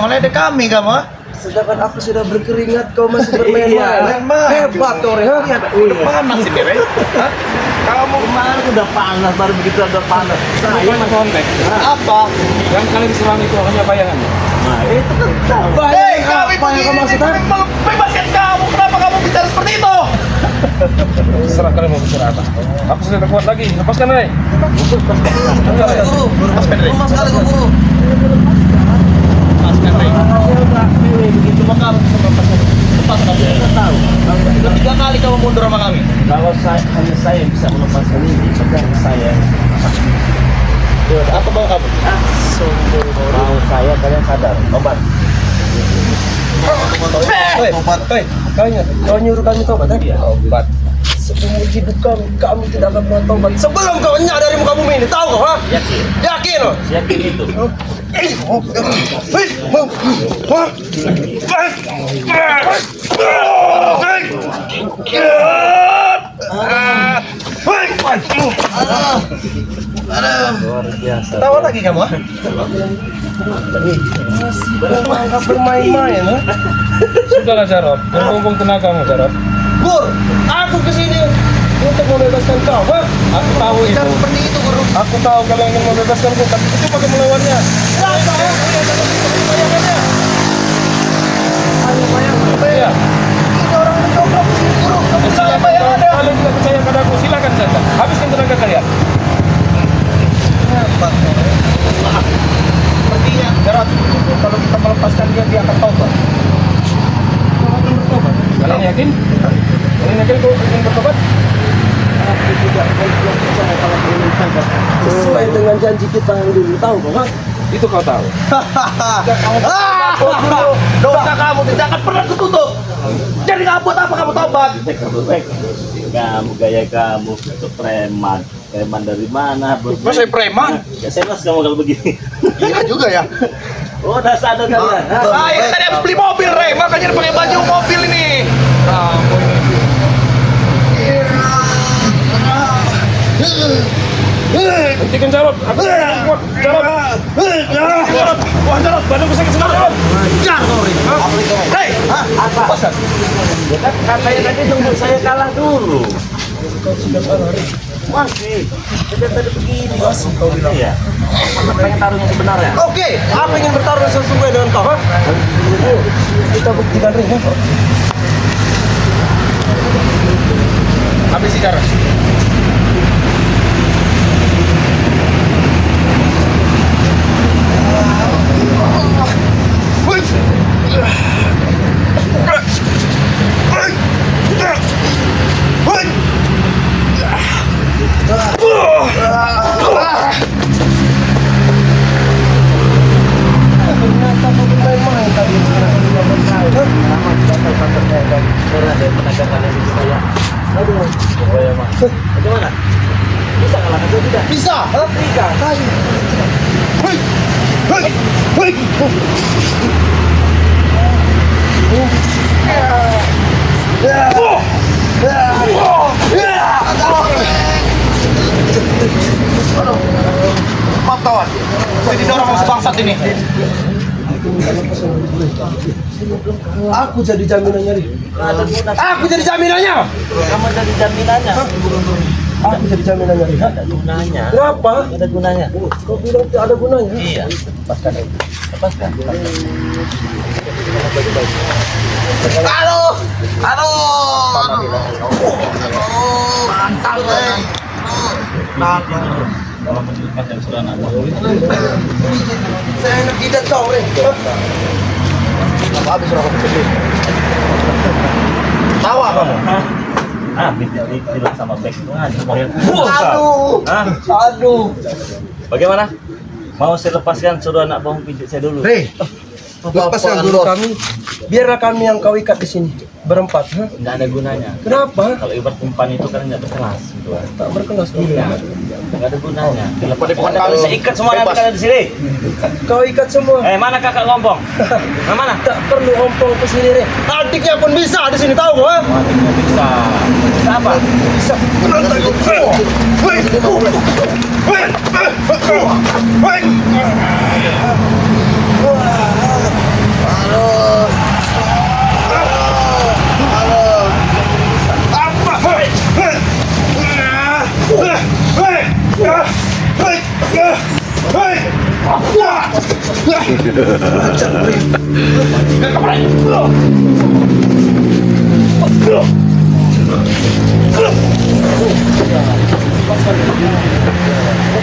Ledek kami kamu. Sedangkan aku sudah berkeringat, kau masih bermain-main. Hebat kau, ya. Udah panas ini, Rey. Kamu kemarin udah panas, baru begitu udah panas. Saya mas kontek. Apa? Yang kalian diserang itu hanya bayangan. Nah, itu kan Hei, kami Apa yang kamu maksudkan? bebaskan kamu. Kenapa kamu bicara seperti itu? Serah kalian mau bicara apa? Aku sudah tak kuat lagi. Lepaskan, Rey. Lepaskan, Rey. Lemas sekali kau, guru. Lepaskan, Rey. begitu Cuma kamu bisa lepaskan. Lepaskan, Rey. kita tahu. Sudah 3 kali kamu mundur sama kami. Kalau hanya saya yang bisa melepaskan ini, bukan saya. Apa mau kamu? Mau saya kalian sadar, obat. Tobat. Kau nyuruh kami tobat, kan? Obat. Seumur hidup kami tidak akan pernah tobat. Sebelum kau nyadari muka bumi ini, tahu kau, ha? Yakin, Yakin lo? yakin itu. Luar biasa. Tawa lagi kamu, ha? Masih bermain-main, ha? Sudahlah, Jarot. Berbumbung tenagamu, Jarot. Gur, aku kesini untuk membebaskan kau, ha? Aku tahu itu. Jangan seperti itu, Guru. Aku tahu kalian ingin membebaskanku, tapi itu pakai melawannya. Kenapa, ha? Hanya bayangan. Iya. Ini orang mencoba kesini, Guru. Kamu salah bayangan ada. Kalian tidak percaya padaku, silakan saja. Habiskan tenaga kalian. Hebat, Sepertinya, Jarot, kalau kita melepaskan dia akan tobat. Kalian yakin? Kalian yakin kau ingin bertobat? Aku tidak percaya kalau kau menangkap. Sesuai dengan janji kita yang dulu, tahu kau, ha? Itu kau tahu. Dosa kamu tidak akan pernah ketutup. Jadi nggak buat apa kamu tobat? Kamu gaya kamu itu preman. Preman dari mana? Masa preman? Ya selas kamu kalau begini. Iya juga ya. Oh, udah sadar kalian. Ah, ini tadi habis beli mobil, Rey. Makanya pakai baju mobil ini. Hentikan, Jarot. Aku tidak kuat, Jarot. Jarot. Wah, Jarot. Badanku sakit sekali, Jarot. Jar, Rey. Apa? Pasal. Ya kan katanya tadi tunggu saya kalah dulu. Masih. Kita tadi begini. Masih kau bilang. Iya. Pengen taruh yang sebenarnya. Oke, aku ingin bertarung sesuai dengan kau, ha? Kita buktikan, Ring, ha? Habis sekarang. Ternyata kau bermain-main tadi. Karena ada tenaga kalian itu kayak. Aduh, pokoknya mah. Bagaimana? Bisa kalahkan saya tidak? Bisa, ha? Bisa. Tahu. Maaf kawan, saya didorong sama sebangsat ini. Aku jadi jaminannya, Ring. Ada guna. Aku jadi jaminannya. Kamu jadi jaminannya. Aku jadi jaminannya, Ring. Ada gunanya. Kenapa? Ada gunanya. Kau bilang tidak ada gunanya. Iya. Lepaskan, Ring. Lepaskan. Halo, halo, mantap, Rey. Kalau menyebutkan yang sudah nak. Saya enak tidak kau, Ring. Apa habis rokok sedih? Tawa kamu? Ah, tidak sama back itu aja. Aduh. Hah? Aduh. Bagaimana? Mau saya lepaskan suruh anak bohong pijit saya dulu. Rey, lepaskan dulu kami. Biarlah kami yang kau ikat di sini berempat. Ha? Nggak ada gunanya. Kenapa? Kalau ibarat umpan itu kan nggak berkelas gitu. Tak berkelas dulu. Iya. Nggak ada gunanya. Pada Kalau saya ikat semua anak kalian di sini. Kau ikat semua. Mana kakak ngompong? Mana? Tak perlu ompong ke sini, Rey. Adiknya pun bisa di sini, tahu ha? Wah, tidak bisa. Bisa apa? Bisa.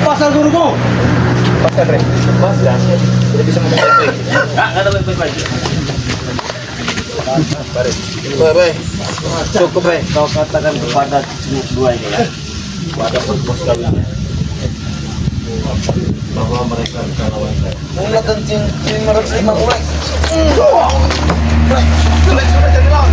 Pasal guruku. Lepaskan, Rey. Lepas ya. Tidak bisa ngomong baik-baik. Nggak ada baik-baik. Baik. Cukup, Rey. Kau katakan kepada dua ini ya. Pada pos kawinnya. Bahwa mereka bukan lawan saya. Mula kencing merek 5 ulek. Sudah jadi lawan.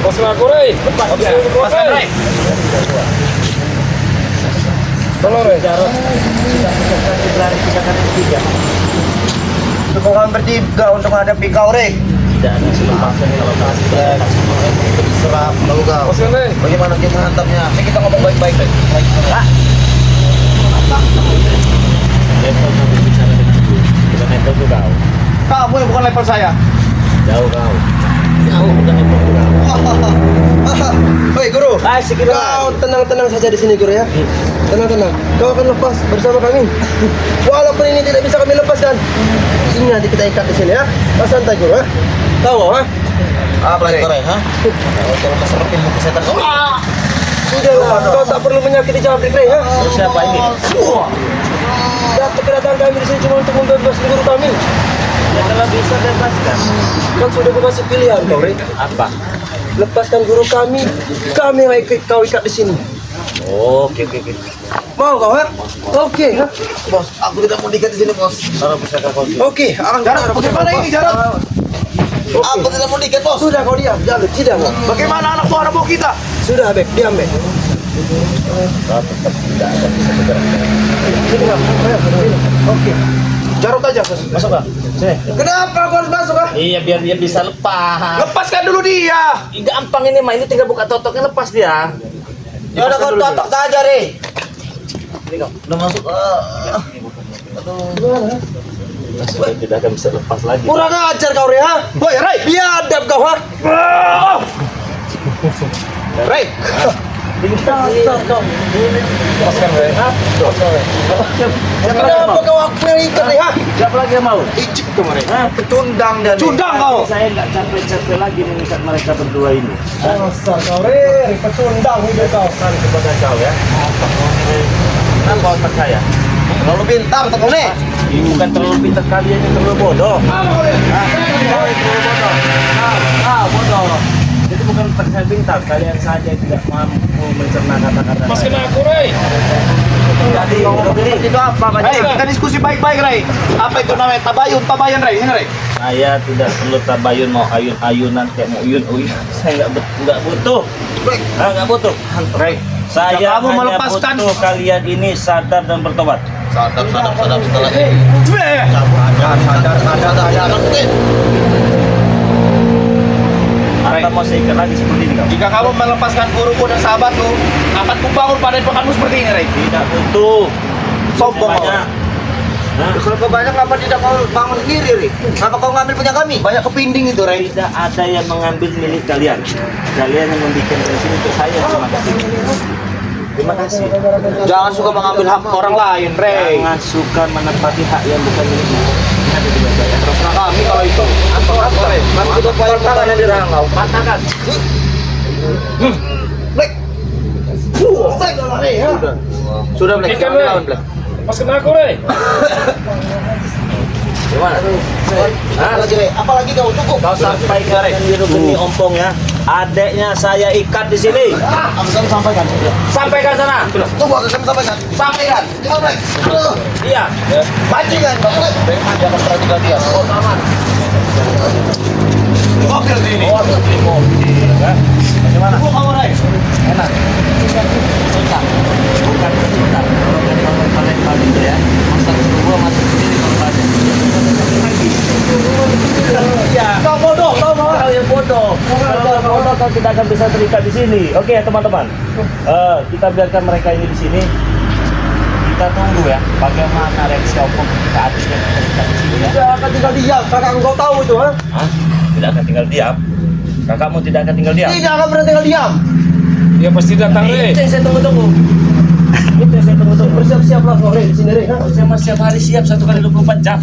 Lepaskan aku, Rey. Lepaskan, Rey. Tolong, Rey. Dukungan bertiga untuk menghadapi kau, Rey. Tidak ada selepasan kalau kasih Serap lalu kau. Lepaskan, Rey. Bagaimana dia menghantamnya? Ini kita ngomong baik-baik, Rey. Level kamu bicara denganku. Bukan level tuh kau. Kamu yang bukan level saya. Jauh kau. Jauh bukan level tuh kau. Hei guru, kau tenang-tenang saja di sini guru ya. Tenang-tenang. Kau akan lepas bersama kami. Walaupun ini tidak bisa kami lepaskan, ini nanti kita ikat di sini ya. Kau santai guru ya. Tahu ha? Apa lagi kau, Rey? Kalau keserapin muka setan kau. Sudahlah, kau tak perlu menyakiti Jabrik Rey ya. Terus siapa ini? Dan kedatangan kami di sini cuma untuk membebaskan guru kami. Ya kalau bisa bebaskan. Kan sudah kau kasih pilihan kau Rey. Apa? Lepaskan guru kami yang ikut kau ikat di sini. Oke. Mau kau ha? Oke ha? Bos, aku tidak mau diikat di sini, Bos. Kalau bisa kau. Oke, Jarot, bagaimana ini, Jarot? Aku tidak mau diikat, Bos. Sudah kau diam, jangan tidak kau. Bagaimana anak buah kita? Sudah Bek, diam Bek. Kau tetap tidak akan bisa bergerak. Oke. Jarot aja. Masuk kah? Sini. Kenapa kau harus masuk ha? Iya, biar dia bisa lepas. Lepaskan dulu dia. Gampang ini mah, ini tinggal buka totoknya lepas dia. Ya udah kau totok saja Rey. Ini kau, udah masuk. Sudah tidak akan bisa lepas lagi. Kurang ajar kau Rey ha? Woi, Rey. Biadab kau ha? Rey. Dasar kau. Lepaskan, Rey. Kenapa kau aku yang ikat Rey ha? Siapa lagi yang mau? Icip kemarin. Ketundang dan Cundang kau. Saya nggak capek-capek lagi mengikat mereka berdua ini. Dasar kau Rey, ketundang hidup kau. Pesan kepada kau ya. Kenapa otak saya? Terlalu bintang kau nih. Ini bukan terlalu pintar, kalian yang terlalu bodoh. Bodoh. Jadi bukan saya pintar, kalian saja yang tidak mampu mencerna kata-kata. Lepaskan aku, Rey. Jadi Itu apa Rey, kita diskusi baik-baik, Rey. Apa itu namanya? Tabayan, Rey. Ini, Rey. saya tidak perlu tabayun, mau ayun-ayunan kayak mau uyun-uyun. Saya nggak butuh. Nggak butuh. Rey. Saya Kamu hanya melepaskan- butuh kalian ini sadar dan bertobat. sadap setelah ini. Atau mau saya ikat lagi seperti ini kau? Jika kamu melepaskan guruku dan sahabatku, akan kubangun padepokanmu seperti ini, Rey. Tidak butuh. Sombong kau. Banyak. Nah, Kalau kau banyak kenapa tidak kau bangun sendiri Rey? Kenapa kau ngambil punya kami? Banyak kepinding itu, Rey. tidak ada yang mengambil milik kalian. Kalian yang membuat dari sini untuk saya. Terima kasih. Terima kasih. Jangan suka mengambil hak orang lain, Rey. Jangan suka menepati hak yang bukan milikmu. Ingat itu baik-baik. Terserah kami kalau itu. Apa, Rey? Kami sudah paling tangan yang dirang kau. Patahkan. Sudah, Black. Ikan, Jangan Rey. lawan, Black. Lepaskan aku, Rey. Gimana? Apalagi Rey? Apalagi kau cukup? Kau sampaikan di rukun ompong ya. Adeknya saya ikat di sini. Aku akan sampaikan. Sampaikan sana. Tunggu akan kami sampaikan. Sampaikan. Jangan Rey. Iya. Bajingan kau Rey. Dia akan perhatikan dia. Oh, aman. Mobil sini. Oh, mobil. Bagaimana? Kamu, Rey. Enak. Cinta. Bukan cinta. Kalau dari kalian itu ya. Masuk ke gua, masuk sendiri kalau tanya. Iya. Kau bodoh, kau mau? Kau yang bodoh. Kalau bodoh kau tidak tidak akan bisa terikat di sini. Oke ya teman-teman, kita biarkan mereka ini di sini. Kita tunggu ya, bagaimana reaksi Oppo ketika akhirnya terikat di sini ya. Tidak akan tinggal diam, kakak engkau tahu itu, ha? Hah? Tidak akan tinggal diam? Kakakmu tidak akan tinggal diam? Tidak akan pernah tinggal diam. Dia pasti datang, Itu yang saya tunggu-tunggu. Itu yang saya tunggu-tunggu. Bersiap-siaplah sore di sini, Re. Saya setiap hari siap 1 kali 24 jam.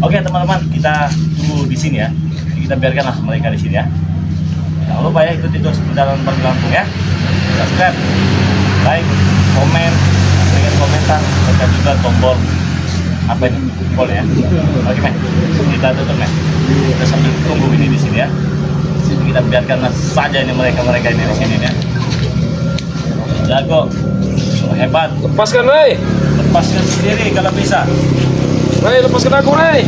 Oke teman-teman, kita tunggu di sini ya. Kita biarkanlah mereka di sini ya. Jangan lupa ya ikuti terus perjalanan Bang Lampung ya. Subscribe, like, komen, berikan komentar, tekan juga tombol apa ini? Tombol ya. Oke men, kita tutup men. Kita sambil tunggu ini di sini ya. Kita biarkan saja ini mereka ini di sini ya. Jago, hebat. Lepaskan, Ray. Lepaskan sendiri kalau bisa. Ray, lepaskan aku, Ray.